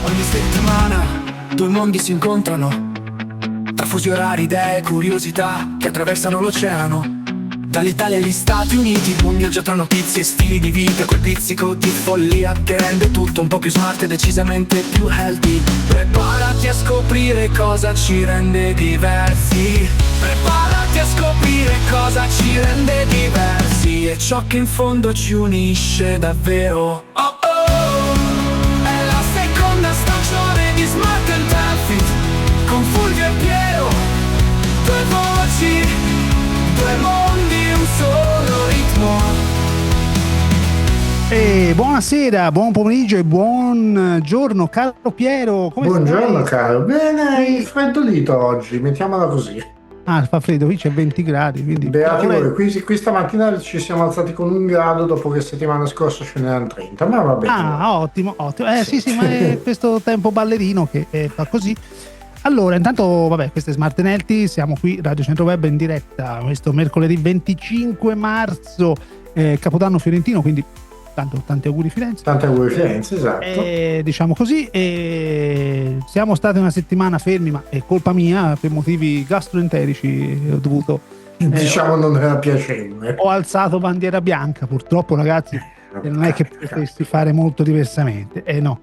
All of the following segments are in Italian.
Ogni settimana due mondi si incontrano, tra fusi orari, idee e curiosità che attraversano l'oceano. Dall'Italia agli Stati Uniti, un viaggio tra notizie e stili di vita, quel pizzico di follia che rende tutto un po' più smart e decisamente più healthy. Preparati a scoprire cosa ci rende diversi. Preparati a scoprire cosa ci rende diversi e ciò che in fondo ci unisce davvero. Oh oh, è la seconda stagione di Smart and Healthy, con Fulvio e Piero, due voci, due mondi, un solo ritmo. E buonasera, buon pomeriggio e buon giorno, caro Piero. Come Buongiorno stai? caro, bene, freddolito oggi, mettiamola così. Ah, fa freddo, qui c'è 20 gradi, quindi Beati ora voi, qui stamattina ci siamo alzati con 1 grado dopo che settimana scorsa ce n'erano 30, ma va bene. ottimo, ottimo. Sì, ma è questo tempo ballerino che fa così. Allora, intanto, vabbè, questo è Smart and Healthy, siamo qui, Radio Centro Web in diretta, questo mercoledì 25 marzo, Capodanno fiorentino, quindi tanti auguri Firenze. Tanti auguri Firenze, esatto. Diciamo così, siamo stati una settimana fermi, ma è colpa mia, per motivi gastroenterici ho dovuto... Diciamo non era piacevole. Ho alzato bandiera bianca, purtroppo ragazzi, non è che potessi fare molto diversamente. No,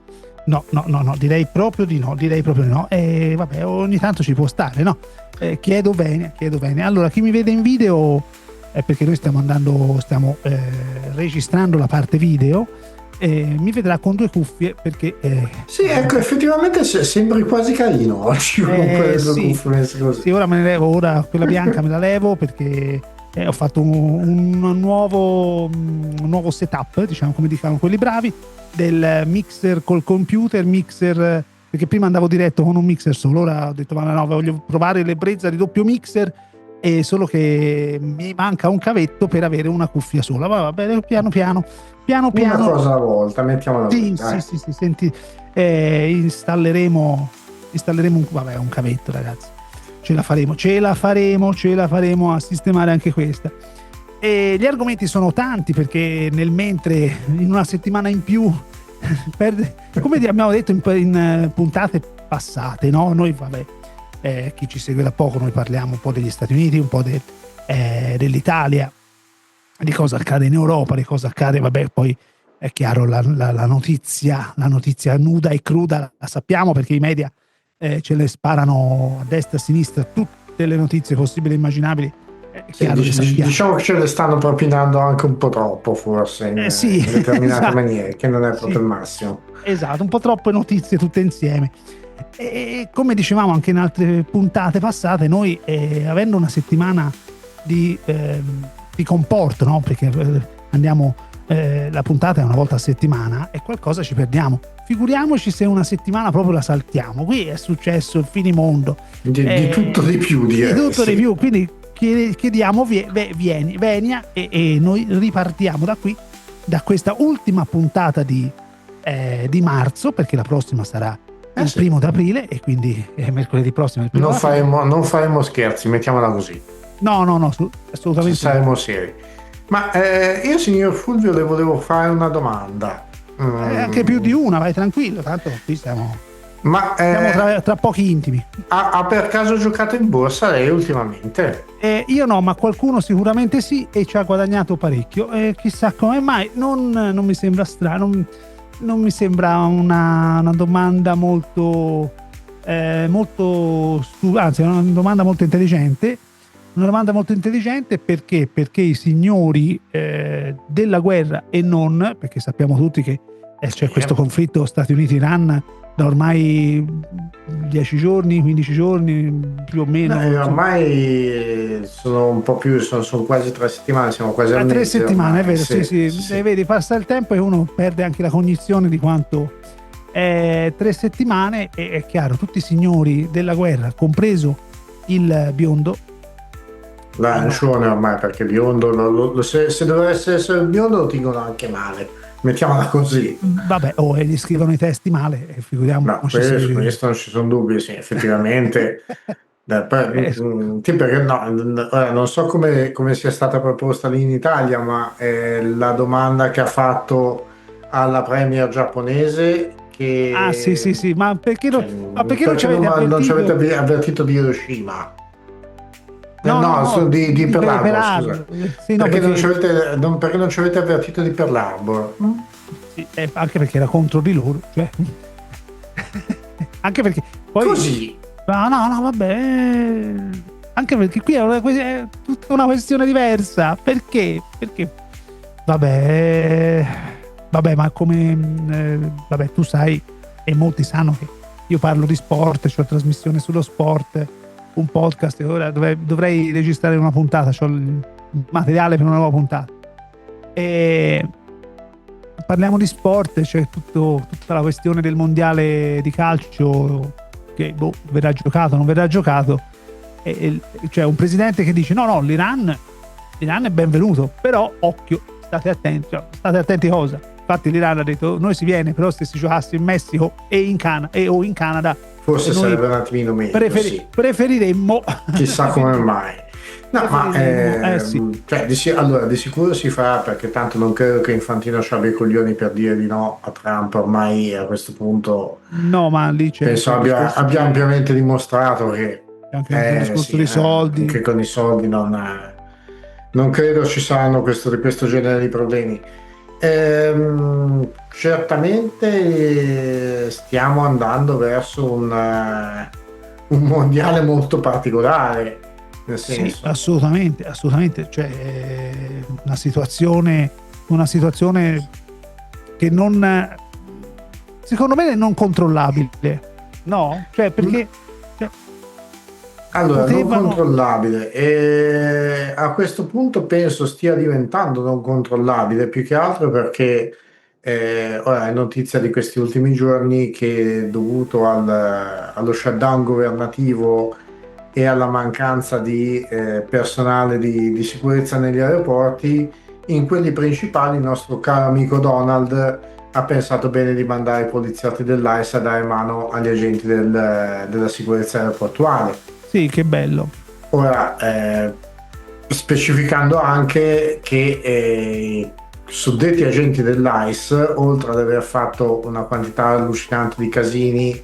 direi proprio di no. E vabbè, ogni tanto ci può stare, no? Chiedo bene. Allora, chi mi vede in video è perché noi stiamo registrando la parte video, mi vedrà con due cuffie perché... Sì, ecco, effettivamente sembri quasi carino oggi con quelle due cuffie messe così. Sì, ora me ne levo, ora quella bianca me la levo perché ho fatto un nuovo setup, diciamo, come dicevano quelli bravi, del mixer col computer, perché prima andavo diretto con un mixer solo, ora ho detto ma no, voglio provare l'ebbrezza di doppio mixer, e solo che mi manca un cavetto per avere una cuffia sola. Va bene, piano Una cosa alla volta, mettiamola sì, così. sì, senti, installeremo un cavetto, ragazzi. Ce la faremo a sistemare anche questa. E gli argomenti sono tanti perché mentre in una settimana in più come abbiamo detto in puntate passate, no? Noi chi ci segue da poco, noi parliamo un po' degli Stati Uniti, un po' dell'Italia, di cosa accade in Europa, di cosa accade, poi è chiaro la notizia nuda e cruda la sappiamo perché i media ce le sparano a destra e a sinistra, tutte le notizie possibili e immaginabili. Diciamo che ce le stanno propinando anche un po' troppo forse in determinate esatto, maniere, che non è proprio il massimo. Esatto, un po' troppe notizie tutte insieme. E come dicevamo anche in altre puntate passate, noi avendo una settimana di comporto, no? Perché andiamo, la puntata è una volta a settimana e qualcosa ci perdiamo. Figuriamoci se una settimana proprio la saltiamo. Qui è successo il finimondo. Di tutto di più, direi. Di tutto di più, quindi chiediamo venia e noi ripartiamo da qui, da questa ultima puntata di marzo, perché la prossima sarà il 1° aprile, e quindi mercoledì prossimo è il 1° non faremo scherzi, mettiamola così. No, assolutamente. Saremo seri. Ma io, signor Fulvio, le volevo fare una domanda. Anche più di una, vai tranquillo, tanto qui siamo tra pochi intimi. Ha per caso giocato in borsa lei ultimamente? Io no, ma qualcuno sicuramente sì, e ci ha guadagnato parecchio. Chissà come mai, non mi sembra strano, non mi sembra una domanda molto anzi, è una domanda molto intelligente. Una domanda molto intelligente perché i signori della guerra e non, perché sappiamo tutti che c'è questo conflitto Stati Uniti-Iran da ormai 10 giorni, 15 giorni più o meno. Ormai sono un po' più, sono quasi 3 settimane, siamo quasi a 3 settimane, ormai. È vero, sì. Sì. Vedi, passa il tempo e uno perde anche la cognizione di quanto 3 settimane, e è chiaro, tutti i signori della guerra, compreso il biondo, l'arancione ormai, perché biondo se dovesse essere il biondo lo dicono anche male, mettiamola così. Vabbè, gli scrivono i testi male, figuriamo. No, questo non ci sono dubbi, sì, effettivamente. Perché ora non so come sia stata proposta lì in Italia, ma la domanda che ha fatto alla premier giapponese, perché... Ah, sì, ma perché cioè, ma perché non ci avete non ci avete avvertito? avvertito di Hiroshima? No, Di Pearl Pearl Harbor, scusa. Harbor. Sì, no, Perché non ci perché avete, perché non ci avete avvertito di Pearl Harbor? sì, anche perché era contro di loro, cioè. Anche perché poi Così. no, vabbè. Anche perché qui è tutta una questione diversa. Perché? Perché vabbè, ma come vabbè, tu sai e molti sanno che io parlo di sport, c'ho trasmissione sullo sport, un podcast, e ora dovrei registrare una puntata, c'ho il materiale per una nuova puntata. E parliamo di sport, c'è tutta la questione del mondiale di calcio che verrà giocato, non verrà giocato. E c'è un presidente che dice no, l'Iran è benvenuto, però occhio, state attenti cosa. Infatti l'Iran ha detto noi si viene, però se si giocasse in Messico o in Canada Forse noi sarebbe un attimino meglio, sì. preferiremmo Chissà come mai. No, ma sì. cioè, allora, di sicuro si farà, perché tanto non credo che Infantino ci abbia i coglioni per dire di no a Trump, ormai a questo punto No, ma lì c'è penso il discorso, abbia ampiamente dimostrato che c'è anche un discorso sì, dei soldi. anche con i soldi non credo ci saranno di questo genere di problemi. Certamente stiamo andando verso un mondiale molto particolare, nel Sì, senso, assolutamente, cioè una situazione che non, secondo me, è non controllabile, no? Cioè perché cioè, allora, non potevano, controllabile, e a questo punto penso stia diventando non controllabile, più che altro perché ora è notizia di questi ultimi giorni che dovuto allo shutdown governativo e alla mancanza di personale di sicurezza negli aeroporti, in quelli principali il nostro caro amico Donald ha pensato bene di mandare i poliziotti dell'AIS a dare mano agli agenti della sicurezza aeroportuale. sì, che bello. Ora, specificando anche che suddetti agenti dell'AIS, oltre ad aver fatto una quantità allucinante di casini,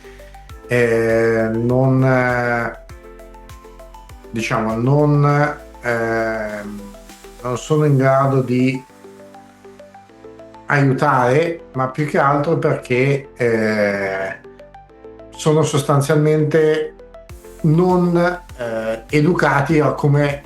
diciamo, non sono in grado di aiutare, ma più che altro perché sono sostanzialmente non educati a come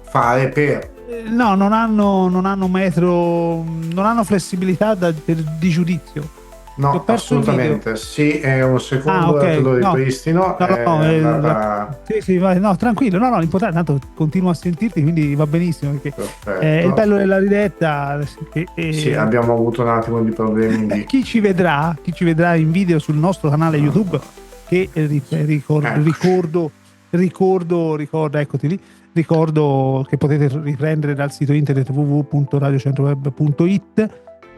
fare per No, non hanno metro, non hanno flessibilità di giudizio. Ho no, perso il video. assolutamente sì, è un secondo, Ok, te lo no, ripristino, no, è andata sì, vai, no, tranquillo, no, l'importante, tanto continuo a sentirti, quindi va benissimo, perché perfetto. il bello della diretta che Sì, abbiamo avuto un attimo di problemi di chi ci vedrà in video sul nostro canale YouTube, che ricordo, eccoti lì, ricordo che potete riprendere dal sito internet www.radiocentroweb.it,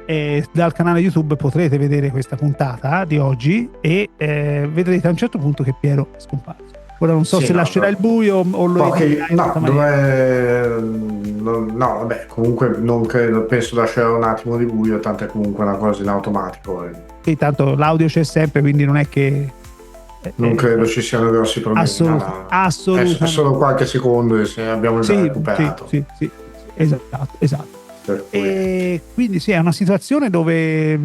e dal canale YouTube potrete vedere questa puntata di oggi e vedrete a un certo punto che Piero è scomparso. Ora non so Sì, se no, lascerà il buio o lo editerai in questa maniera. no, vabbè, comunque non credo, penso lascerò un attimo di buio, tanto è comunque una cosa in automatico. Sì, tanto l'audio c'è sempre, quindi non è che Non credo ci siano grossi problemi. assolutamente. È solo qualche secondo e se abbiamo già recuperato. Sì, esatto. Per cui- E quindi sì, è una situazione dove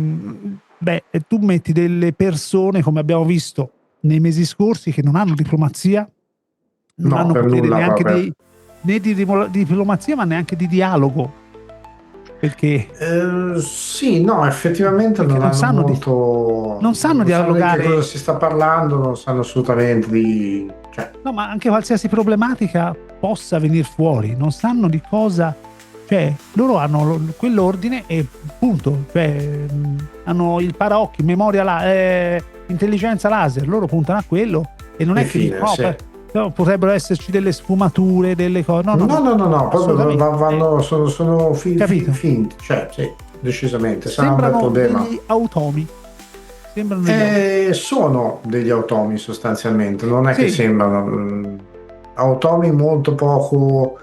tu metti delle persone, come abbiamo visto nei mesi scorsi, che non hanno diplomazia, non No, hanno per potere nulla neanche proprio. né di diplomazia, ma neanche di dialogo, perché Sì, no, effettivamente perché non hanno non sanno non sanno di che dialogare. cosa si sta parlando, non sanno assolutamente cioè, No, ma anche qualsiasi problematica possa venire fuori, non sanno di cosa, cioè loro hanno quell'ordine e punto, cioè hanno il paraocchi, intelligenza laser, loro puntano a quello e non e è che fine, dicono, sì. no, potrebbero esserci delle sfumature, delle cose, no, Proprio assolutamente. sono Capito? finti, cioè, sì, decisamente, sarà un bel Sembrano problema. degli automi, sembrano degli automi. Sono degli automi sostanzialmente, non è che Sì, sembrano automi molto poco,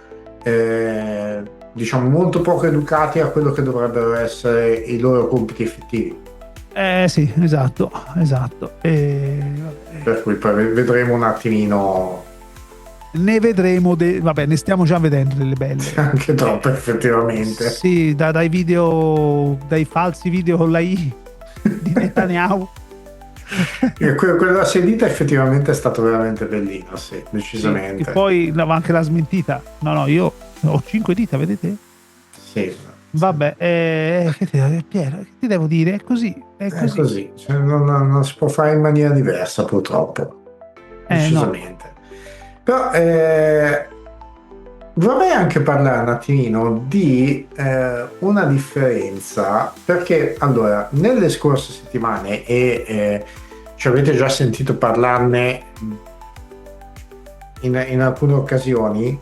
diciamo, molto poco educati a quello che dovrebbero essere i loro compiti effettivi. Sì, esatto. Per cui poi vedremo un attimino, Ne vedremo, vabbè, ne stiamo già vedendo delle belle. anche troppo effettivamente. Sì, dai video, dai falsi video con la I di Netanyahu. E quella sedita effettivamente è stato veramente bellino, sì, decisamente. E poi anche la smentita. No, io ho 5 dita, vedete? Sì, Vabbè, Piero, che ti devo dire? È così. è così. Cioè, non si può fare in maniera diversa, purtroppo. Decisamente. Però vorrei anche parlare un attimino di una differenza, perché allora nelle scorse settimane ci avete già sentito parlarne in alcune occasioni,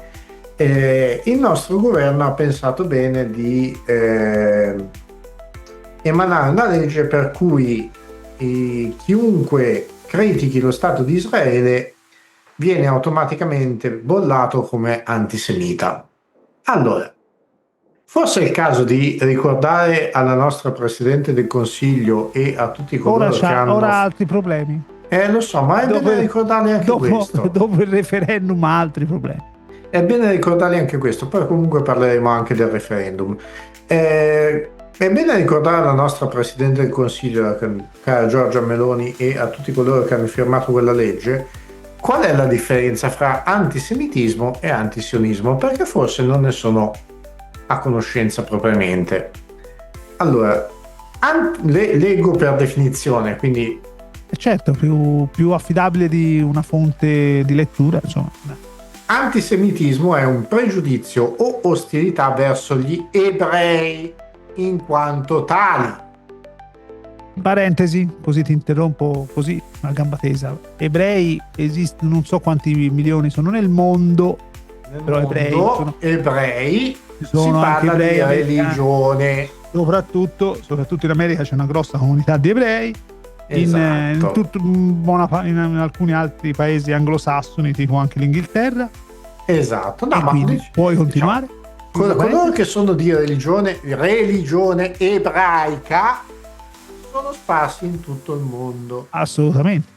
il nostro governo ha pensato bene di emanare una legge per cui chiunque critichi lo Stato di Israele viene automaticamente bollato come antisemita. Allora, forse è il caso di ricordare alla nostra Presidente del Consiglio e a tutti coloro che hanno... Ora ha altri problemi. Lo so, ma è bene ricordarli anche questo. Dopo il referendum ha altri problemi. È bene ricordarli anche questo, poi comunque parleremo anche del referendum. È bene ricordare alla nostra Presidente del Consiglio, cara Giorgia Meloni, e a tutti coloro che hanno firmato quella legge, qual è la differenza fra antisemitismo e antisionismo, perché forse non ne sono a conoscenza propriamente. Allora, leggo per definizione, quindi... Certo, più affidabile di una fonte di lettura, insomma. Antisemitismo è un pregiudizio o ostilità verso gli ebrei in quanto tali. Parentesi, così ti interrompo, così a gamba tesa. Ebrei esistono, non so quanti milioni sono nel mondo, però ebrei sono si parla anche di religione. Soprattutto in America c'è una grossa comunità di ebrei. Esatto. In alcuni altri paesi anglosassoni, tipo anche l'Inghilterra. Esatto. No, ma puoi continuare? Coloro che sono di religione ebraica sono sparsi in tutto il mondo. Assolutamente.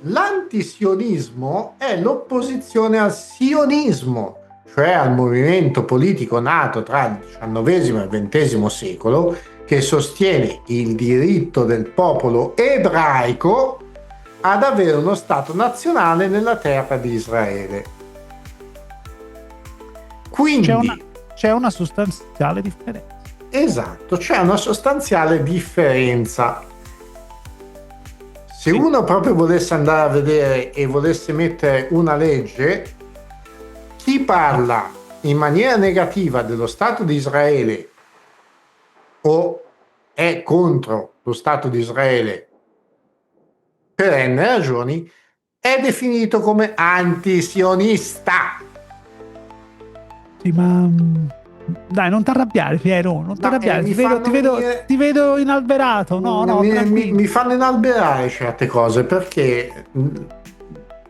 L'antisionismo è l'opposizione al sionismo, cioè al movimento politico nato tra il XIX e il XX secolo, che sostiene il diritto del popolo ebraico ad avere uno Stato nazionale nella terra di Israele. Quindi c'è una sostanziale differenza. Esatto, c'è una sostanziale differenza. Se uno proprio volesse andare a vedere e volesse mettere una legge, chi parla in maniera negativa dello Stato di Israele o è contro lo Stato di Israele per n ragioni è definito come antisionista. Sì, ma dai, non ti arrabbiare, Piero, non ti arrabbiare, ti vedo inalberato. Mi fanno inalberare certe cose, perché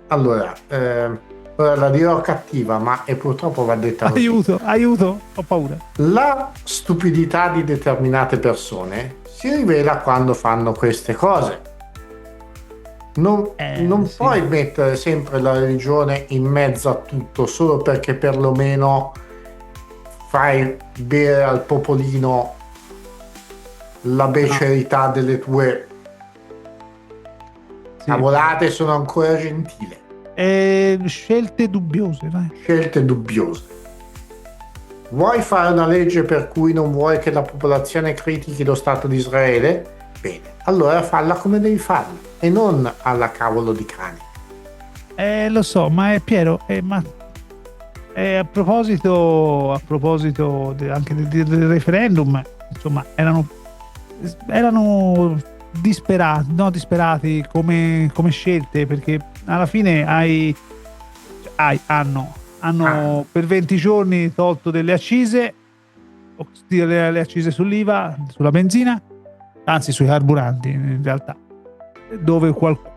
allora ora la dirò cattiva, ma purtroppo va detta così. Aiuto, ho paura. La stupidità di determinate persone si rivela quando fanno queste cose. Non puoi mettere sempre la religione in mezzo a tutto solo perché perlomeno fai bere al popolino la becerità delle tue cavolate. Sono ancora gentile. Scelte dubbiose, vai. Scelte dubbiose. Vuoi fare una legge per cui non vuoi che la popolazione critichi lo Stato di Israele? Bene, allora falla come devi farla e non alla cavolo di cani. Lo so, ma Piero, a proposito anche del referendum, insomma, erano disperati come scelte, perché alla fine hanno per 20 giorni tolto delle accise, le accise sull'IVA, sulla benzina, anzi sui carburanti in realtà, dove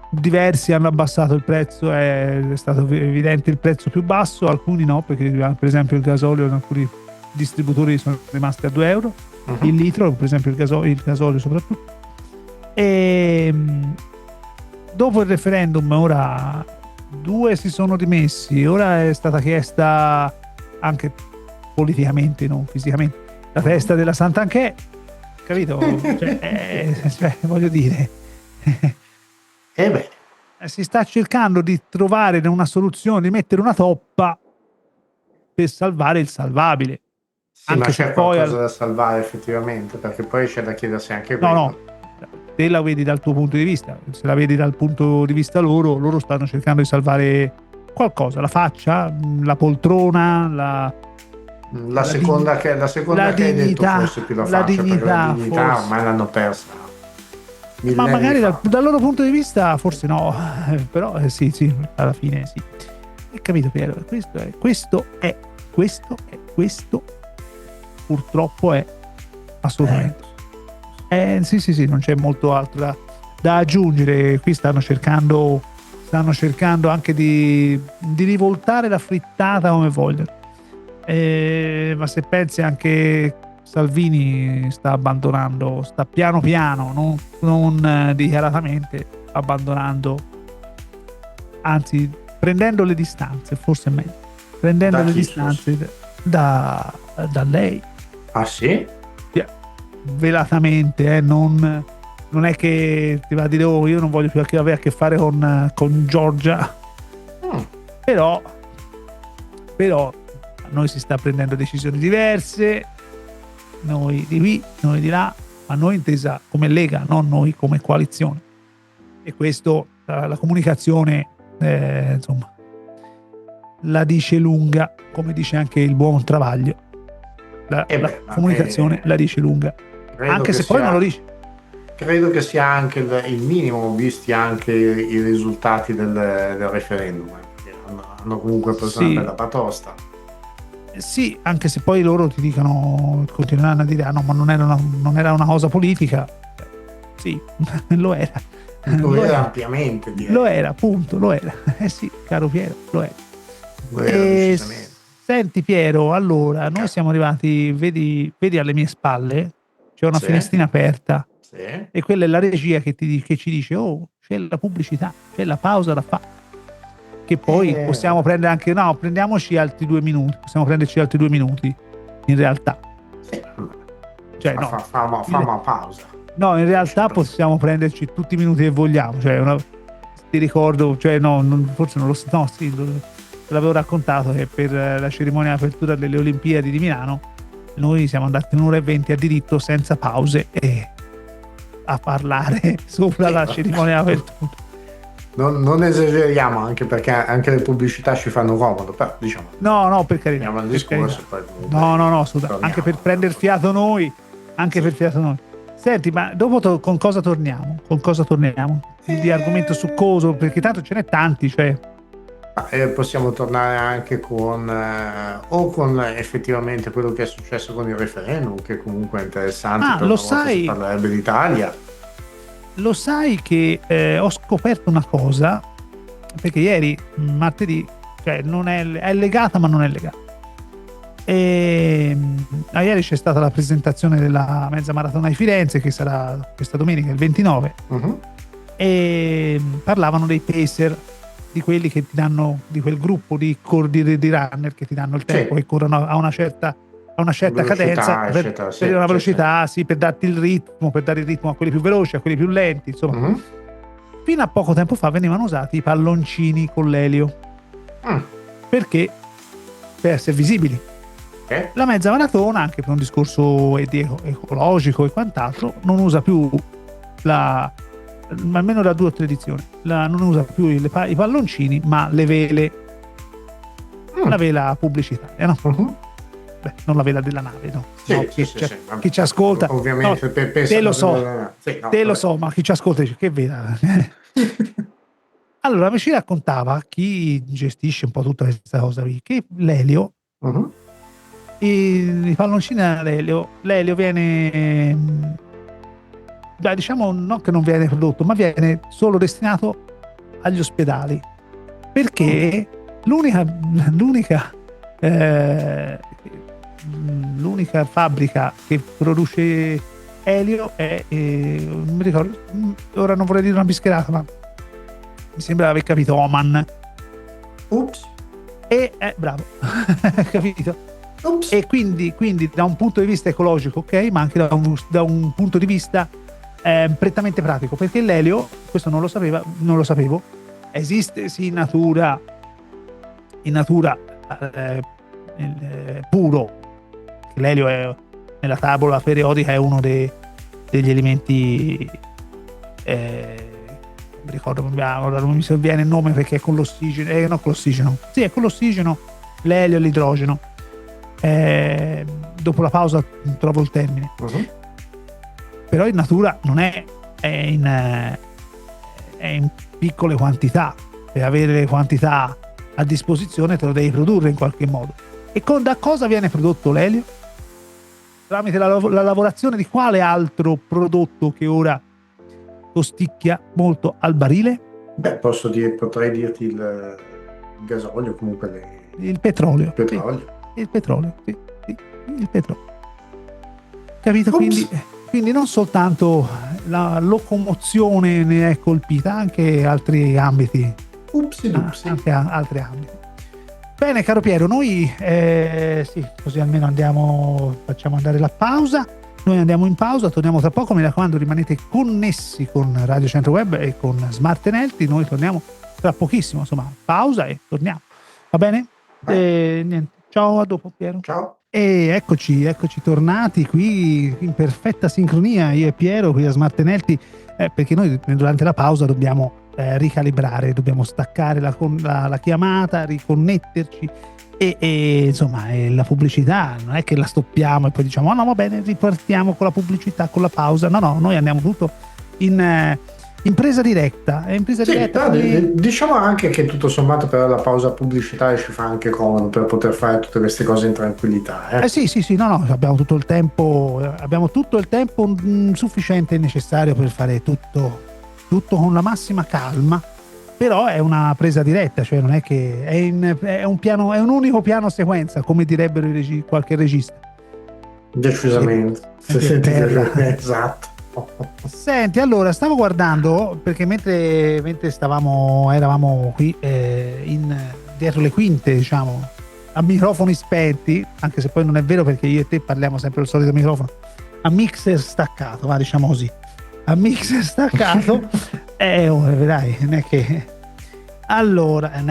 diversi hanno abbassato il prezzo, è stato evidente il prezzo più basso, alcuni no, perché per esempio il gasolio in alcuni distributori sono rimasti a 2 euro il litro, per esempio il gasolio soprattutto. E dopo il referendum, ora 2 si sono dimessi, ora è stata chiesta anche politicamente, non fisicamente, la testa della Santanchè, capito? Cioè, voglio dire, E beh, si sta cercando di trovare una soluzione, di mettere una toppa per salvare il salvabile. sì, ma Anche se c'è poi qualcosa da salvare effettivamente, perché poi c'è da chiedersi anche no, quello. te la vedi dal tuo punto di vista, se la vedi dal punto di vista loro stanno cercando di salvare qualcosa, la faccia, la poltrona, La la seconda che hai detto dignità, forse più la faccia, perché la dignità forse. ormai l'hanno persa Ma millenni magari fa. dal loro punto di vista forse no, però sì, alla fine sì. Hai capito Piero? Questo purtroppo è assolutamente. Sì, non c'è molto altro da aggiungere. Qui stanno cercando anche di rivoltare la frittata come vogliono. Ma se pensi anche Salvini sta abbandonando, sta piano piano, non dichiaratamente abbandonando, anzi prendendo le distanze, forse è meglio, prendendo Da le chi, distanze da lei. Ah sì? Velatamente, non è che ti va a dire oh io non voglio più avere a che fare con Giorgia, però a noi si sta prendendo decisioni diverse, noi di qui, noi di là, ma noi intesa come Lega, non noi come coalizione, e questo la comunicazione insomma la dice lunga, come dice anche il buon Travaglio, la comunicazione la dice lunga, anche se poi non lo dice. Credo che sia anche il minimo, visti anche i risultati del referendum, che hanno comunque preso una bella batosta. Sì, anche se poi loro ti dicono, continueranno a dire no, ma non era una cosa politica. Sì, lo era. Lo era ampiamente, direi. Lo era, appunto, lo era. Sì, caro Piero, lo era. Decisamente. Senti Piero, allora, noi siamo arrivati, vedi alle mie spalle, c'è una finestrina aperta, e quella è la regia che ci dice oh, c'è la pubblicità, c'è la pausa da fare, che poi possiamo prendere anche, no, prendiamoci altri 2 minuti, possiamo prenderci altri 2 minuti in realtà, cioè fa una pausa. No, in realtà possiamo prenderci tutti i minuti che vogliamo, cioè ti ricordo, cioè forse non lo so, no, sì, te l'avevo raccontato che per la cerimonia di apertura delle Olimpiadi di Milano noi siamo andati 1 ora e 20 a diritto senza pause e a parlare sopra la cerimonia di apertura. Non esageriamo, anche perché anche le pubblicità ci fanno comodo, però diciamo no, per carità, andiamo al discorso, poi no, anche per prendere fiato noi, Senti, ma dopo con cosa torniamo? Di argomento succoso, perché tanto ce n'è tanti, cioè possiamo tornare anche con effettivamente quello che è successo con il referendum, che comunque è interessante, per lo una volta si parlerebbe d'Italia. Lo sai che ho scoperto una cosa, perché ieri, martedì, cioè non è legata ma non è legata. Ieri c'è stata la presentazione della mezza maratona di Firenze, che sarà questa domenica il 29, e parlavano dei pacer, di quelli che ti danno, di quel gruppo di runner che ti danno il tempo, che corrono a una certa cadenza, per una velocità, sì, per darti il ritmo, per dare il ritmo a quelli più veloci, a quelli più lenti, insomma. Fino a poco tempo fa venivano usati i palloncini con l'elio, perché per essere visibili. La mezza maratona, anche per un discorso ecologico e quant'altro, non usa più almeno da 2 o 3 edizioni, non usa più i palloncini, ma le vele, la vela pubblicitaria, no? Beh, non la vela della nave, no? Chi ci ascolta, ovviamente, te lo so, ma chi ci ascolta dice che vela. Allora mi ci raccontava chi gestisce un po' tutta questa cosa qui, che l'elio, i palloncini l'elio viene, diciamo, non che non viene prodotto, ma viene solo destinato agli ospedali, perché l'unica fabbrica che produce Elio è, non mi ricordo, ora non vorrei dire una bischerata, ma mi sembra di aver capito Oman. Ups. E bravo, capito? Ups. E quindi da un punto di vista ecologico, ok, ma anche da un punto di vista prettamente pratico, perché l'elio, questo non lo sapevo, esiste sì in natura puro, che l'elio è nella tavola periodica, è uno degli elementi, non mi ricordo, ora non mi sovviene il nome perché è con l'ossigeno, no, con l'ossigeno, sì, è con l'ossigeno, l'elio e l'idrogeno. Dopo la pausa trovo il termine. Però in natura non è in piccole quantità, per avere le quantità a disposizione te lo devi produrre in qualche modo. E da cosa viene prodotto l'elio? Tramite la lavorazione di quale altro prodotto che ora costicchia molto al barile? Beh, potrei dirti il gasolio, comunque Il petrolio. il petrolio. Sì, il petrolio, sì, il petrolio. Capito? Quindi non soltanto la locomozione ne è colpita, anche altri ambiti. Anche altri ambiti. Bene, caro Piero, noi sì, così almeno facciamo andare la pausa. Noi andiamo in pausa, torniamo tra poco. Mi raccomando, rimanete connessi con Radio Centro Web e con Smart Enelti. Noi torniamo tra pochissimo, insomma, pausa e torniamo. Va bene? Niente. Ciao, a dopo, Piero. Ciao. E eccoci tornati qui in perfetta sincronia, io e Piero qui a Smart Enelti, perché noi durante la pausa dobbiamo ricalibrare, dobbiamo staccare la chiamata, riconnetterci e insomma la pubblicità non è che la stoppiamo e poi diciamo oh no va bene, ripartiamo con la pubblicità, con la pausa, no, noi andiamo tutto in presa diretta. Diciamo anche che tutto sommato però la pausa pubblicitaria ci fa anche comodo per poter fare tutte queste cose in tranquillità. Sì, no, abbiamo tutto il tempo sufficiente e necessario per fare tutto con la massima calma, però è una presa diretta, cioè non è che è un unico piano sequenza, come direbbero qualche regista. Decisamente. Esatto. Senti, allora stavo guardando perché mentre eravamo qui dietro le quinte, diciamo, a microfoni spenti, anche se poi non è vero perché io e te parliamo sempre al solito microfono, a mixer staccato, ma diciamo così, a mixer staccato, vedrai, non è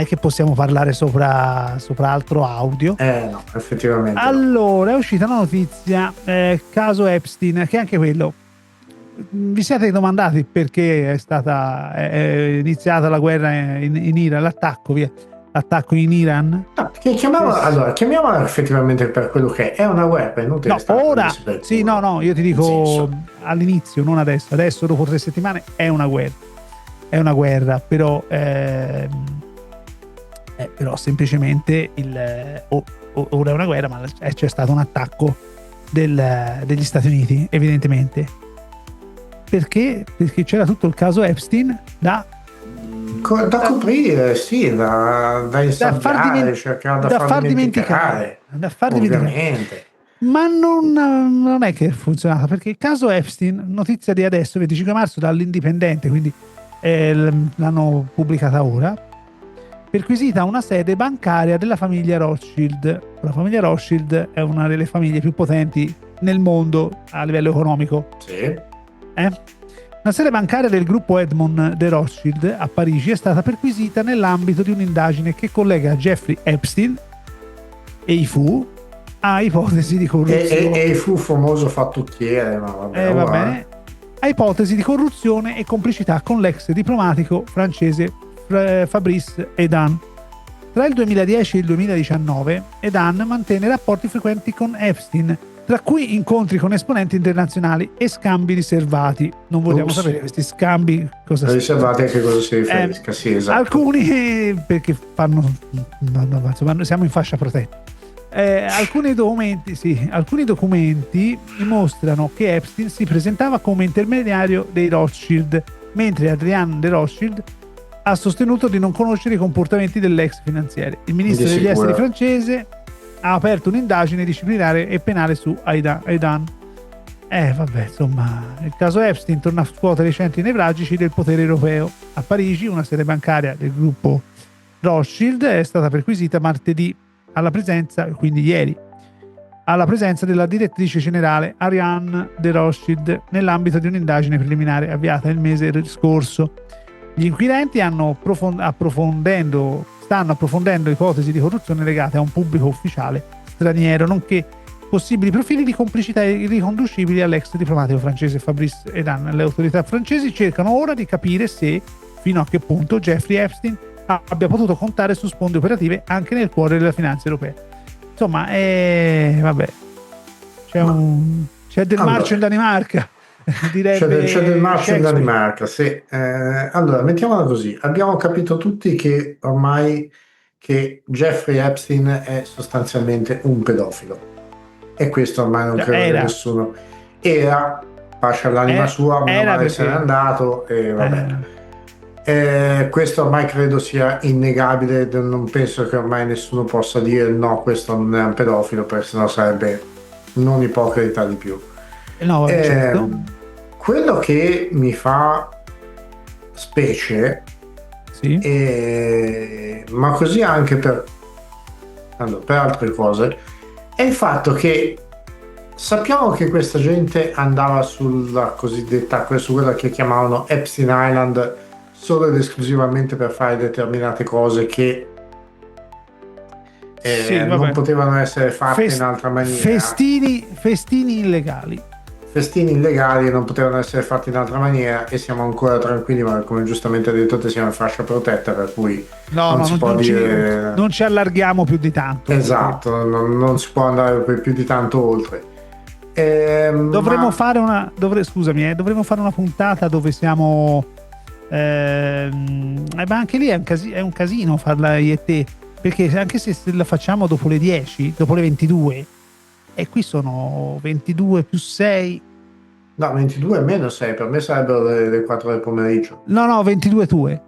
che possiamo parlare sopra altro audio. No, effettivamente. Allora, è uscita una notizia, caso Epstein, che anche quello. Vi siete domandati perché è iniziata la guerra in Iran, l'attacco in Iran? No, chiamiamola effettivamente per quello che è una guerra, inutile. No, ora sì, no, io ti dico all'inizio, non adesso. Adesso dopo 3 settimane è una guerra, però semplicemente ora è una guerra, ma c'è stato un attacco degli Stati Uniti, evidentemente. Perché? Perché c'era tutto il caso Epstein da coprire, sì, da insabbiare, cercare da far dimenticare. Ovviamente. Ma non è che è funzionato, perché il caso Epstein, notizia di adesso, 25 marzo, dall'Indipendente, quindi l'hanno pubblicata ora, perquisita una sede bancaria della famiglia Rothschild. La famiglia Rothschild è una delle famiglie più potenti nel mondo a livello economico. Sì. Una sede bancaria del gruppo Edmond de Rothschild a Parigi è stata perquisita nell'ambito di un'indagine che collega Jeffrey Epstein e i Fu a ipotesi di corruzione. E il fu famoso fattucchiere, ma vabbè. A ipotesi di corruzione e complicità con l'ex diplomatico francese Fabrice Edan. Tra il 2010 e il 2019 Edan mantenne rapporti frequenti con Epstein, tra cui incontri con esponenti internazionali e scambi riservati. Non vogliamo sapere questi scambi cosa riservati, a che cosa si riferisca. Sì, esatto. Alcuni perché insomma, siamo in fascia protetta. Alcuni documenti dimostrano che Epstein si presentava come intermediario dei Rothschild, mentre Adrian de Rothschild ha sostenuto di non conoscere i comportamenti dell'ex finanziere. Il ministro degli esteri francese ha aperto un'indagine disciplinare e penale su Aidan. Vabbè, insomma, il caso Epstein torna a scuotere i centri nevralgici del potere europeo. A Parigi una sede bancaria del gruppo Rothschild è stata perquisita martedì alla presenza, quindi ieri, alla presenza della direttrice generale Ariane de Rothschild nell'ambito di un'indagine preliminare avviata il mese scorso. Gli inquirenti stanno approfondendo ipotesi di corruzione legate a un pubblico ufficiale straniero, nonché possibili profili di complicità riconducibili all'ex diplomatico francese Fabrice Edan. Le autorità francesi cercano ora di capire se, fino a che punto, Jeffrey Epstein abbia potuto contare su sponde operative anche nel cuore della finanza europea. Insomma, vabbè, c'è del marcio in Danimarca. C'è del marcio in Danimarca, sì. Allora, mettiamola così. Abbiamo capito tutti che ormai che Jeffrey Epstein è sostanzialmente un pedofilo. E questo ormai non credo che nessuno era, pace all'anima sua, meno male se n'è andato e vabbè. Questo ormai credo sia innegabile, non penso che ormai nessuno possa dire no, questo non è un pedofilo, perché sennò sarebbe non ipocrita di più. No, certo. Quello che mi fa specie, sì, ma così anche per altre cose, è il fatto che sappiamo che questa gente andava sulla cosiddetta, su quella che chiamavano Epstein Island solo ed esclusivamente per fare determinate cose che non potevano essere fatte in altra maniera. Festini illegali. Festini illegali non potevano essere fatti in altra maniera e siamo ancora tranquilli, ma come giustamente hai detto te siamo in fascia protetta, per cui non si può dire... Non ci allarghiamo più di tanto. Esatto, non si può andare più di tanto oltre. Dovremmo fare una puntata dove siamo... ma anche lì è un casino farla io e te, perché anche se la facciamo dopo le 10, dopo le 22, e qui sono 22 più 6. No, 22 e meno 6, per me sarebbero le 4 del pomeriggio. No, 22 tue.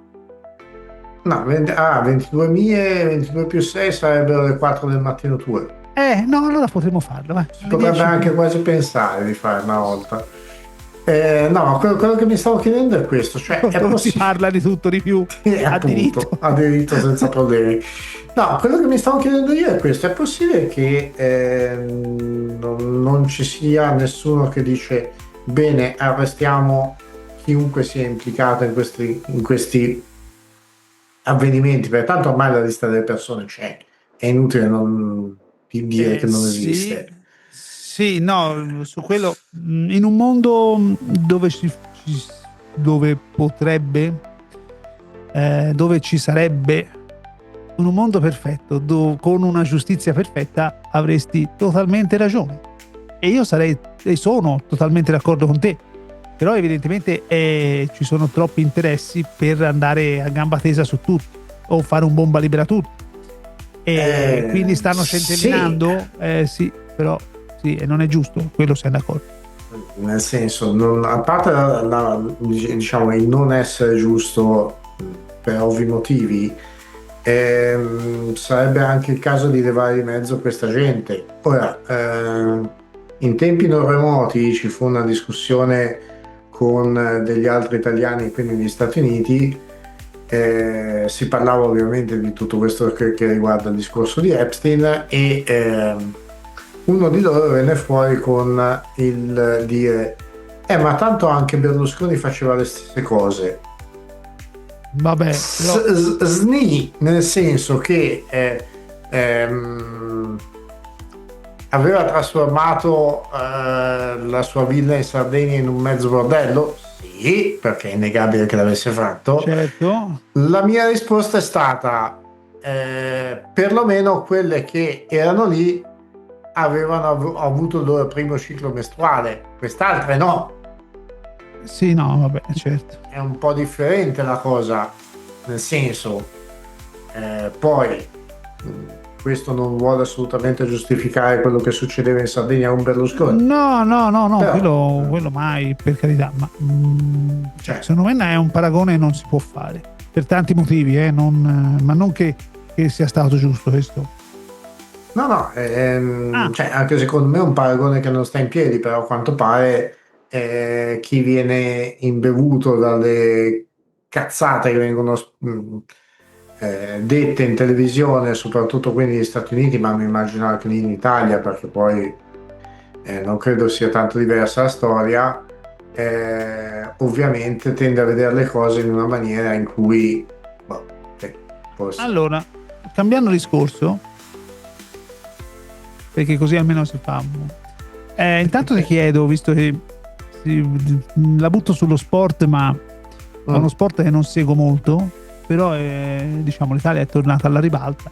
No, 22 mie, 22 più 6 sarebbero le 4 del mattino tue. No, allora potremmo farlo. Si potrebbe anche quasi pensare di fare una volta. No, quello che mi stavo chiedendo è questo, cioè si parla di tutto di più a diritto senza problemi. No, quello che mi stavo chiedendo io è questo: è possibile che non ci sia nessuno che dice bene, arrestiamo chiunque sia implicato in questi avvenimenti, perché tanto ormai la lista delle persone c'è, è inutile dire che non esiste. Sì, no, su quello, in un mondo dove ci sarebbe in un mondo perfetto, con una giustizia perfetta, avresti totalmente ragione. E io sono totalmente d'accordo con te. Però evidentemente ci sono troppi interessi per andare a gamba tesa su tutti o fare un bomba libera tutti. E quindi stanno centellinando, sì, però sì, e non è giusto, quello siamo d'accordo. Nel senso, a parte diciamo il non essere giusto per ovvi motivi, sarebbe anche il caso di levare di mezzo questa gente. Ora, in tempi non remoti ci fu una discussione con degli altri italiani qui negli Stati Uniti, si parlava ovviamente di tutto questo che riguarda il discorso di Epstein e uno di loro venne fuori con il dire ma tanto anche Berlusconi faceva le stesse cose. Vabbè, nel senso che aveva trasformato la sua villa in Sardegna in un mezzo bordello? Sì, perché è innegabile che l'avesse fatto. Certo. La mia risposta è stata perlomeno quelle che erano lì avevano avuto il loro primo ciclo mestruale, quest'altre no. Sì, no, vabbè, certo. È un po' differente la cosa, nel senso, poi questo non vuole assolutamente giustificare quello che succedeva in Sardegna con Berlusconi. No, però, quello mai, per carità, ma secondo me è un paragone che non si può fare, per tanti motivi, ma non che sia stato giusto questo. Cioè, anche secondo me è un paragone che non sta in piedi, però a quanto pare chi viene imbevuto dalle cazzate che vengono dette in televisione, soprattutto qui negli Stati Uniti, ma mi immagino anche lì in Italia, perché poi non credo sia tanto diversa la storia, ovviamente tende a vedere le cose in una maniera in cui forse. Allora, cambiando discorso, perché così almeno si fa. Intanto ti chiedo, visto che la butto sullo sport, ma è uno sport che non seguo molto, però diciamo l'Italia è tornata alla ribalta,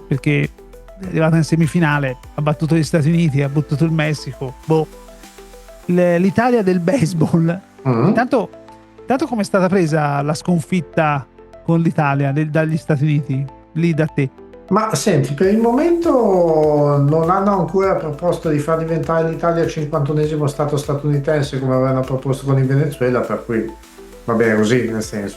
perché è arrivata in semifinale, ha battuto gli Stati Uniti, ha battuto il Messico. L'Italia del baseball. Intanto come è stata presa la sconfitta con l'Italia dagli Stati Uniti, lì da te? Ma senti, per il momento non hanno ancora proposto di far diventare l'Italia il 51esimo stato statunitense come avevano proposto con il Venezuela, per cui va bene così, nel senso.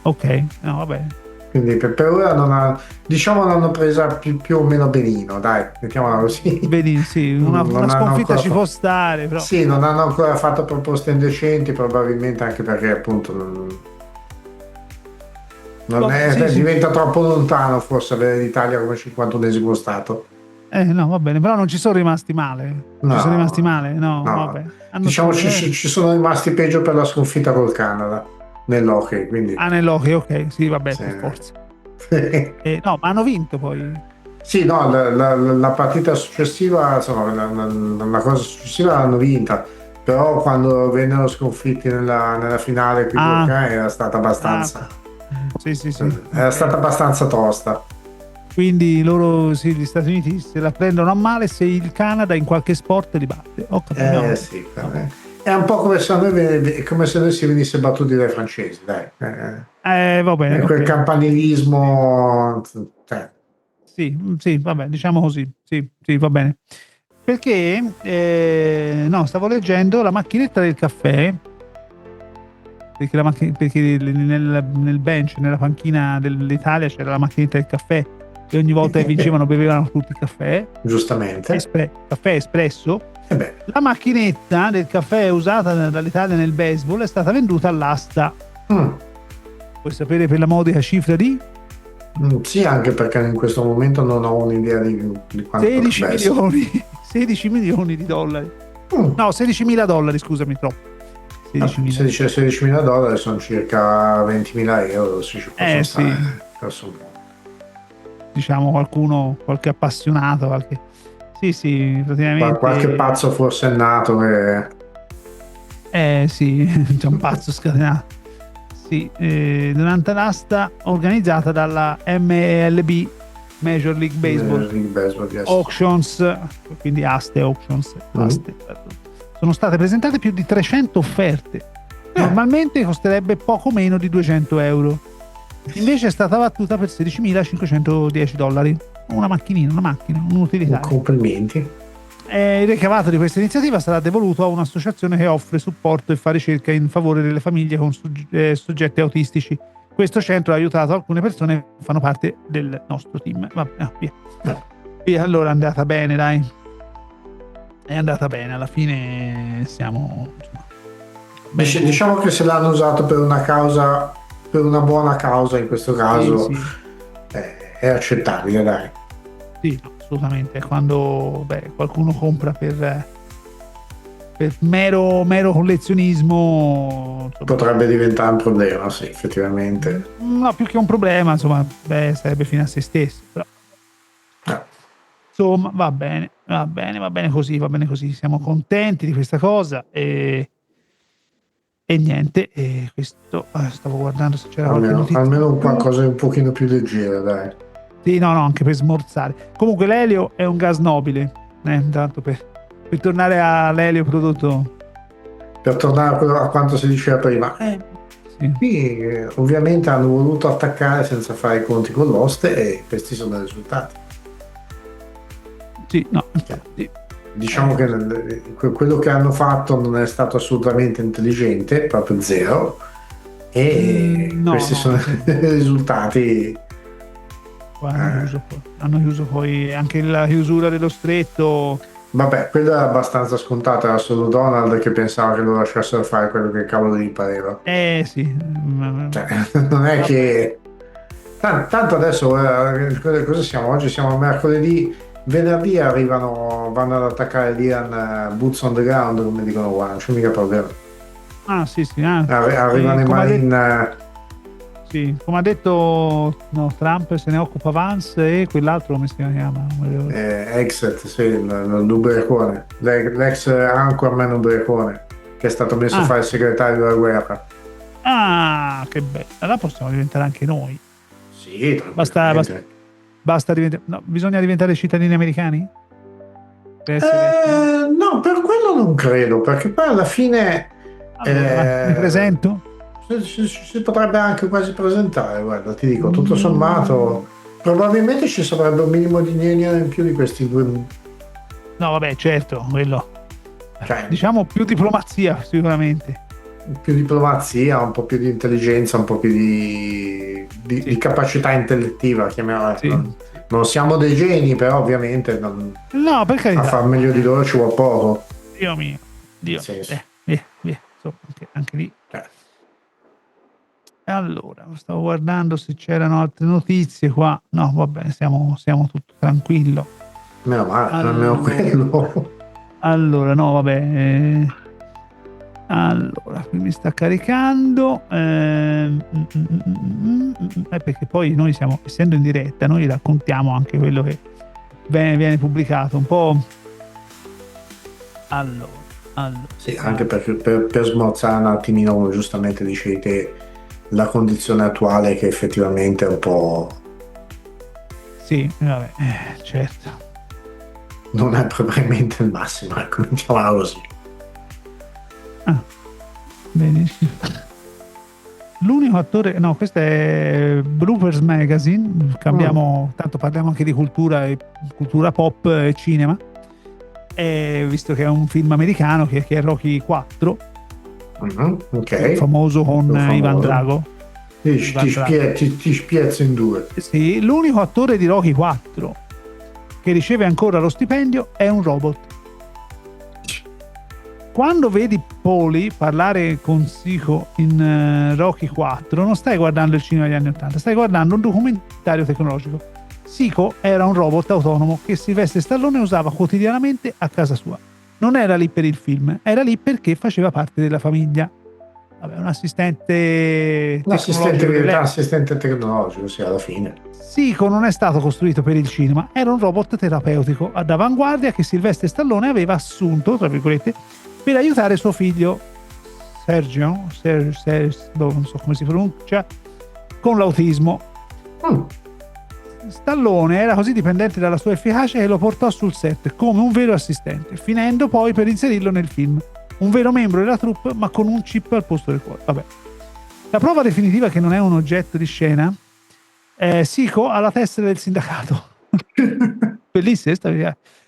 Ok, no, va bene. Quindi per ora l'hanno presa più o meno benino, dai, mettiamola così. Vedi, sì, una sconfitta ci può stare, però. Sì, non hanno ancora fatto proposte indecenti, probabilmente anche perché appunto diventa troppo lontano forse avere l'Italia come 51esimo stato. No, va bene, però non ci sono rimasti male. No, ci sono rimasti male? No. Vabbè. Diciamo ci sono rimasti peggio per la sconfitta col Canada nell'hockey, quindi. Nell'hockey, ok, sì, vabbè, sì. per forza. No, ma hanno vinto poi. Sì, no, la partita successiva, insomma, la cosa successiva l'hanno vinta, però quando vennero sconfitti nella finale qui col Canada era stata abbastanza. Sì. Era stata abbastanza tosta. Quindi loro, sì, gli Stati Uniti se la prendono a male se il Canada in qualche sport li batte. Sì, è un po' come se noi si venisse battuti dai francesi, dai. Va bene. Quel campanilismo. Sì, vabbè, diciamo così. Sì, va bene. Perché, stavo leggendo la macchinetta del caffè. Perché nel bench, nella panchina dell'Italia c'era la macchinetta del caffè e ogni volta che vincevano bevevano tutti il caffè. Giustamente. Caffè espresso. La macchinetta del caffè usata dall'Italia nel baseball è stata venduta all'asta. Puoi sapere per la modica cifra di? Sì, anche perché in questo momento non ho un'idea di quanto 16 milioni di dollari. No, 16.000 dollari, scusami, troppo. 16.000 dollari sono circa 20.000 euro, se ci possono stare. Diciamo qualche appassionato, sì, praticamente qualche pazzo forse è nato che sì, c'è un pazzo scatenato. Sì, durante l'asta organizzata dalla MLB, Major League Baseball, yes. Auctions, quindi auctions, sono state presentate più di 300 offerte. Normalmente costerebbe poco meno di 200 euro. Invece è stata battuta per 16.510 dollari. Una macchina, un utilitario. Complimenti. Il ricavato di questa iniziativa sarà devoluto a un'associazione che offre supporto e fa ricerca in favore delle famiglie con soggetti autistici. Questo centro ha aiutato alcune persone che fanno parte del nostro team. Vabbè, via. Allora è andata bene, dai. È andata bene, alla fine siamo. Diciamo che se l'hanno usato per una buona causa in questo caso, sì. È accettabile, dai. Sì, assolutamente. Quando qualcuno compra per mero collezionismo, insomma, potrebbe diventare un problema, sì, effettivamente. No, più che un problema, insomma, sarebbe fine a se stesso, però. Insomma, va bene così, siamo contenti di questa cosa e niente, questo stavo guardando se c'era qualche notizia. Almeno qualcosa un pochino più leggera, dai. Sì, no, anche per smorzare. Comunque l'elio è un gas nobile, intanto per tornare all'elio prodotto. Per tornare a quanto si diceva prima. Sì. Qui ovviamente hanno voluto attaccare senza fare i conti con l'oste e questi sono i risultati. Sì, no, infatti. Diciamo che quello che hanno fatto non è stato assolutamente intelligente, proprio zero, e questi sono i risultati Poi hanno chiuso poi anche la chiusura dello stretto. Vabbè, quello era abbastanza scontato, era solo Donald che pensava che lo lasciassero fare quello che cavolo gli pareva. Sì. Cioè, non è che... Tanto adesso, cosa siamo? Oggi siamo a mercoledì, venerdì vanno ad attaccare l'Iran, boots on the ground, come dicono qua, non c'è mica problema. Sì. Arrivano i Marine... Sì, come ha detto Trump, se ne occupa Vance e quell'altro come si chiama? Exet, sì, l'ubriacone, l'ex anchorman ubriacone, che è stato messo a fare il segretario della guerra. Che bello, allora possiamo diventare anche noi. Sì, basta diventare, bisogna diventare cittadini americani? No, per quello non credo, perché poi alla fine mi presento? si potrebbe anche quasi presentare, guarda, ti dico, tutto sommato probabilmente ci sarebbe un minimo di gnegna in più di questi due. No, vabbè, certo, quello. Cioè, diciamo più diplomazia sicuramente. Più diplomazia, un po' più di intelligenza, un po' più di capacità intellettiva, chiamiamola. Sì. Non siamo dei geni, però ovviamente no, per carità, a far meglio di loro ci vuole poco. Dio mio, Dio. Via. So, anche lì. Allora, stavo guardando se c'erano altre notizie qua. No, va bene, siamo tutto tranquillo. Meno male, almeno quello. Allora, no, vabbè. Allora, qui mi sta caricando. Perché poi noi siamo, essendo in diretta, noi raccontiamo anche quello che viene pubblicato. Un po'. Allora. Sì, anche per smorzare un attimino, come giustamente dicevi te, la condizione attuale che effettivamente è un po'... Sì, vabbè, certo. Non è probabilmente il massimo, ecco, diciamola così. Benissimo. L'unico attore, no, questo è Bloopers Magazine, cambiamo, tanto parliamo anche di cultura pop e cinema, visto che è un film americano che è Rocky 4, ok, famoso con Ivan Drago. Ti spiezzo in due. Sì, l'unico attore di Rocky 4 che riceve ancora lo stipendio è un robot. Quando vedi Paulie parlare con Sico in Rocky 4, non stai guardando il cinema degli anni 80, stai guardando un documentario tecnologico. Sico era un robot autonomo che Sylvester Stallone usava quotidianamente a casa sua. Non era lì per il film, era lì perché faceva parte della famiglia. Vabbè, un assistente tecnologico, sì, alla fine. Sico non è stato costruito per il cinema, era un robot terapeutico ad avanguardia che Sylvester Stallone aveva assunto, tra virgolette, per aiutare suo figlio Sergio, non so come si pronuncia, con l'autismo. Stallone era così dipendente dalla sua efficacia che lo portò sul set come un vero assistente, finendo poi per inserirlo nel film. Un vero membro della troupe, ma con un chip al posto del cuore. Vabbè. La prova definitiva che non è un oggetto di scena, Sico ha la tessera del sindacato. Bellissima,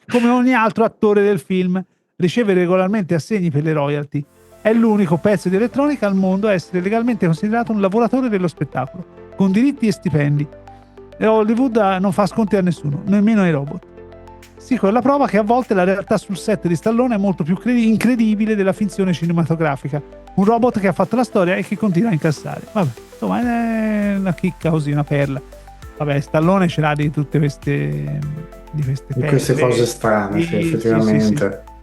come ogni altro attore del film. Riceve regolarmente assegni per le royalty. È l'unico pezzo di elettronica al mondo a essere legalmente considerato un lavoratore dello spettacolo, con diritti e stipendi. E Hollywood non fa sconti a nessuno, nemmeno ai robot. Sico è la prova che a volte la realtà sul set di Stallone è molto più incredibile della finzione cinematografica. Un robot che ha fatto la storia e che continua a incassare. Vabbè, insomma, è una chicca così, una perla. Vabbè, Stallone ce l'ha di tutte queste queste cose strane, sì, effettivamente. Sì.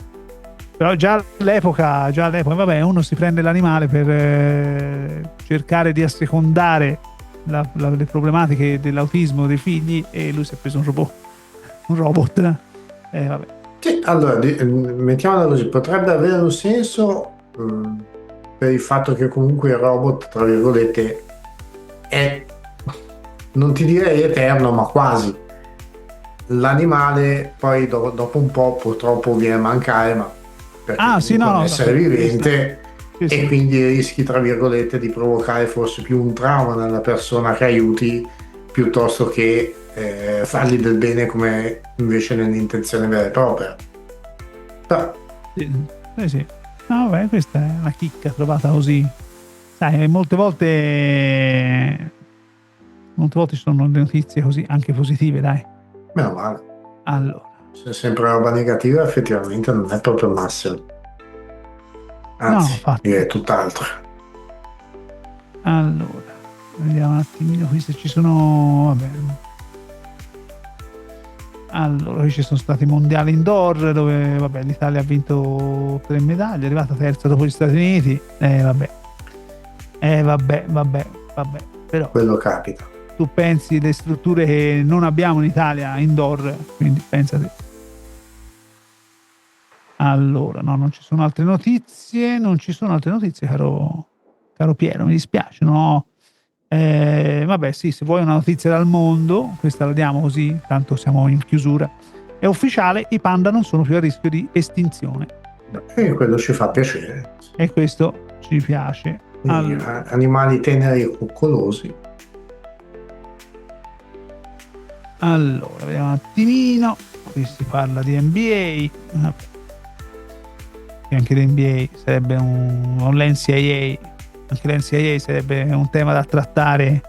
Però già all'epoca, vabbè, uno si prende l'animale per cercare di assecondare le problematiche dell'autismo dei figli, e lui si è preso un robot. Vabbè. Sì, allora, mettiamola così, potrebbe avere un senso per il fatto che comunque il robot, tra virgolette, è, non ti direi eterno, ma quasi. L'animale poi dopo un po' purtroppo viene a mancare, ma perché è un essere vivente, e quindi rischi, tra virgolette, di provocare forse più un trauma nella persona che aiuti, piuttosto che fargli del bene come invece nell'intenzione vera e propria. Però sì. No, vabbè, questa è una chicca trovata così. Sai, molte volte molte volte ci sono le notizie così, anche positive, dai. Meno male. Allora, Se sempre roba negativa, effettivamente non è proprio il massimo. no, Anzi, infatti. direi tutt'altro. Allora, vediamo un attimino qui se ci sono. Vabbè. Allora, qui ci sono stati i mondiali indoor dove vabbè, l'Italia ha vinto 3 medaglie, è arrivata terza dopo gli Stati Uniti. Vabbè. Però Quello capita. tu pensi le strutture che non abbiamo in Italia indoor, quindi pensate. Allora, no, non ci sono altre notizie, caro Piero, mi dispiace, no. Vabbè, sì, se vuoi una notizia dal mondo, questa la diamo così, tanto siamo in chiusura. È ufficiale, i panda non sono più a rischio di estinzione. E quello ci fa piacere. E questo ci piace. Allora, Animali teneri e coccolosi. allora, vediamo un attimino. Qui si parla di NBA. Vabbè. E anche l'NBA sarebbe o l'NCAA. Anche l'NCAA sarebbe un tema da trattare.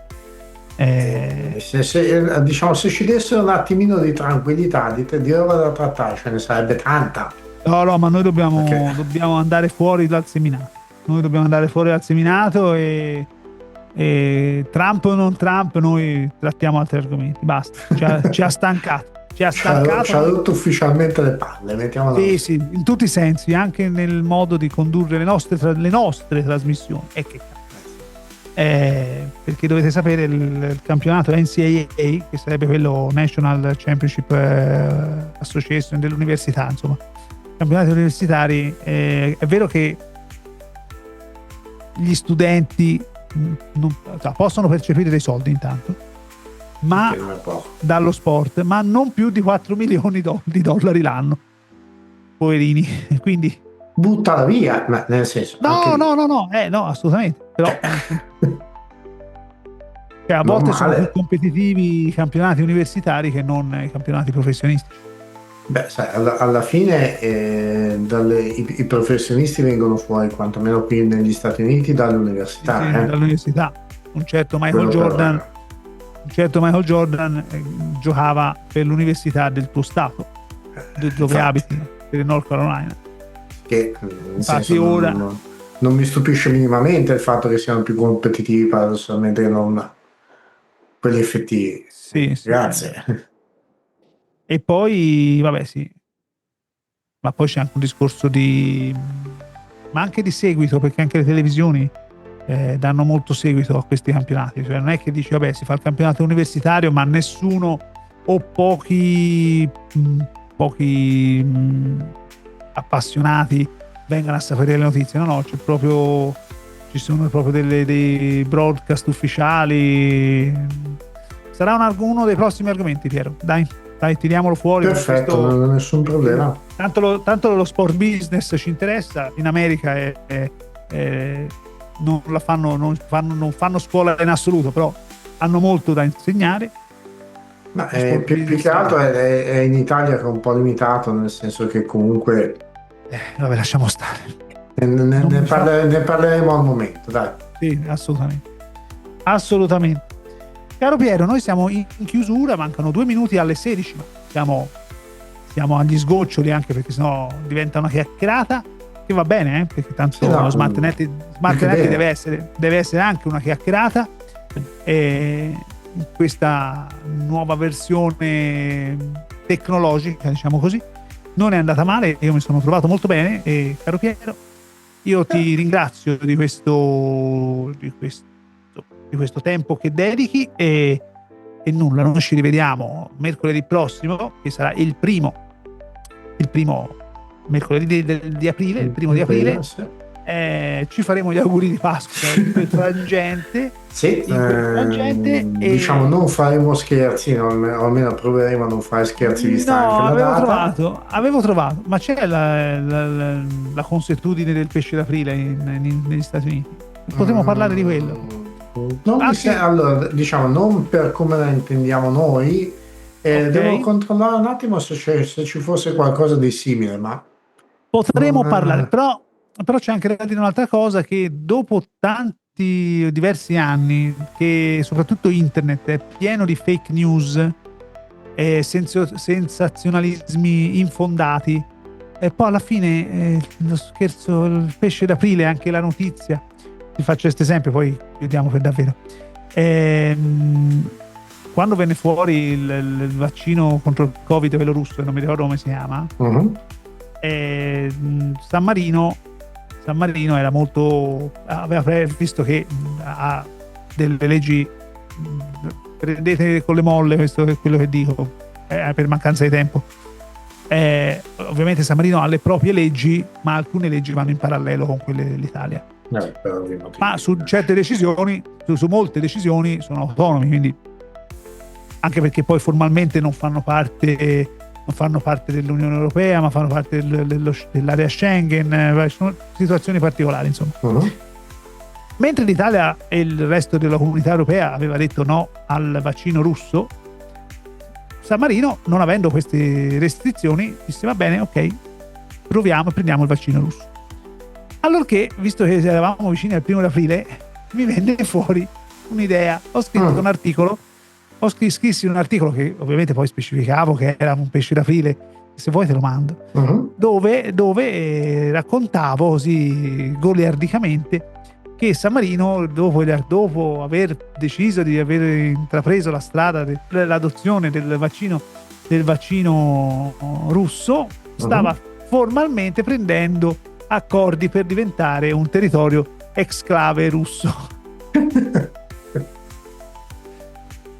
Diciamo, se ci dessero un attimino di tranquillità, di roba da trattare, ce ne sarebbe tanta. No, ma noi dobbiamo andare fuori dal seminato. E Trump o non Trump, noi trattiamo altri argomenti. Basta, ci ha stancato. Ci ha rotto ufficialmente le palle, mettiamola così. Sì, in tutti i sensi, anche nel modo di condurre le nostre trasmissioni. E che perché dovete sapere il campionato NCAA, che sarebbe quello National Championship Association dell'università, insomma, campionati universitari, è vero che gli studenti possono percepire dei soldi intanto, ma dallo sport, ma non più di 4 milioni di dollari l'anno, poverini. Quindi buttala via, ma nel senso no, assolutamente, però a volte sono più competitivi i campionati universitari che non i campionati professionistici. Beh, sai, alla fine i professionisti vengono fuori, quantomeno qui negli Stati Uniti, dall'università. Sì, dall'università. Un certo Michael Jordan giocava per l'università del tuo stato, dove abiti, per il North Carolina. Che non mi stupisce minimamente il fatto che siano più competitivi paradossalmente che non quelli effettivi. Sì, grazie. E poi vabbè, sì, ma poi c'è anche un discorso ma anche di seguito, perché anche le televisioni danno molto seguito a questi campionati. Cioè non è che dici vabbè, si fa il campionato universitario, ma nessuno o pochi appassionati vengano a sapere le notizie. No, ci sono proprio dei broadcast ufficiali. Sarà uno dei prossimi argomenti, Piero. Dai, tiriamolo fuori. Perfetto, non ho nessun problema. Tanto lo sport business ci interessa. In America non fanno scuola in assoluto, però hanno molto da insegnare. Ma più che altro è in Italia che è un po' limitato, nel senso che comunque vabbè, lasciamo stare. Ne parleremo al momento, dai. Sì, assolutamente. Caro Piero, noi siamo in chiusura, mancano 2 minuti alle 16, siamo agli sgoccioli, anche perché sennò diventa una chiacchierata, che va bene, perché tanto Smart Net deve essere anche una chiacchierata, e questa nuova versione tecnologica, diciamo così, non è andata male, io mi sono trovato molto bene, e caro Piero, io ti ringrazio di questo tempo che dedichi, e nulla, noi ci rivediamo mercoledì prossimo, che sarà il primo mercoledì di aprile, il primo di aprile. Ci faremo gli auguri di Pasqua in quel frangente. Sì, diciamo non faremo scherzi, o almeno proveremo a non fare scherzi vista anche la data. Avevo trovato, ma c'è la consuetudine del pesce d'aprile negli Stati Uniti. Potremmo parlare di quello. Allora, diciamo, non per come la intendiamo noi, devo controllare un attimo se ci fosse qualcosa di simile, ma potremo parlare, però c'è anche da dire un'altra cosa, che dopo diversi anni che soprattutto internet è pieno di fake news e sensazionalismi infondati, e poi alla fine lo scherzo, il pesce d'aprile, anche la notizia, ti faccio questo esempio poi chiudiamo per davvero. Quando venne fuori il vaccino contro il Covid velorusso, non mi ricordo come si chiama, San Marino era molto, aveva visto che ha delle leggi, prendete con le molle, questo è quello che dico, per mancanza di tempo. Ovviamente San Marino ha le proprie leggi, ma alcune leggi vanno in parallelo con quelle dell'Italia. Ma su certe decisioni, su molte decisioni sono autonomi, quindi anche perché poi formalmente non fanno parte dell'Unione Europea, ma fanno parte dell'area Schengen, sono situazioni particolari, insomma. Mentre l'Italia e il resto della comunità europea aveva detto no al vaccino russo, San Marino, non avendo queste restrizioni, disse va bene, ok, proviamo e prendiamo il vaccino russo. Allorché, visto che eravamo vicini al 1° aprile, mi venne fuori un'idea. Ho scritto un articolo, scrissi un articolo che ovviamente poi specificavo che era un pesce d'aprile, se vuoi te lo mando, dove raccontavo così goliardicamente che San Marino, dopo aver deciso di aver intrapreso la strada dell'adozione del vaccino russo, stava formalmente prendendo accordi per diventare un territorio exclave russo.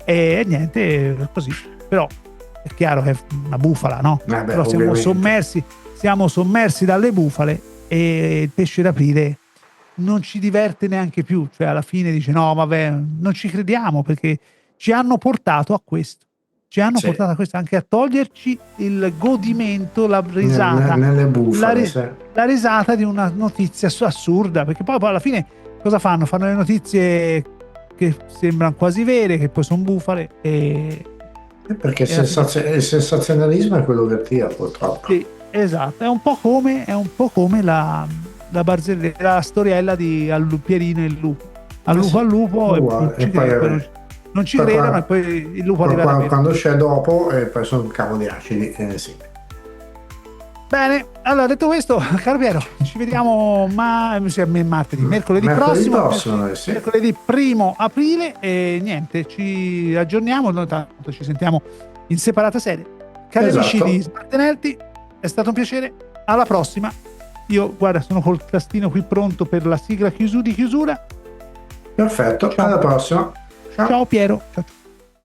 E niente, così. Però è chiaro che è una bufala, no? Però siamo sommersi dalle bufale, e il pesce d'aprile non ci diverte neanche più, cioè alla fine dice no vabbè, non ci crediamo, perché ci hanno portato a questo, anche a toglierci il godimento, la risata nelle bufale, la risata di una notizia assurda, perché poi alla fine cosa fanno? Fanno le notizie che sembrano quasi vere, che poi sono bufale, perché il sensazionalismo è quello che attira, purtroppo. Sì, esatto, è un po' come la storiella di Pierino e il lupo. Al lupo non ci credono, e poi il lupo arriva quando c'è dopo, poi sono un cavo di acidi. Sì. Bene, allora detto questo, caro Piero, ci vediamo mercoledì prossimo, mercoledì 1° aprile, e niente, ci aggiorniamo, noi tanto ci sentiamo in separata sede. Cari amici di Smartenerdi, è stato un piacere, alla prossima. Io, guarda, sono col tastino qui pronto per la sigla di chiusura. Perfetto, alla prossima. Ciao Piero. Ciao.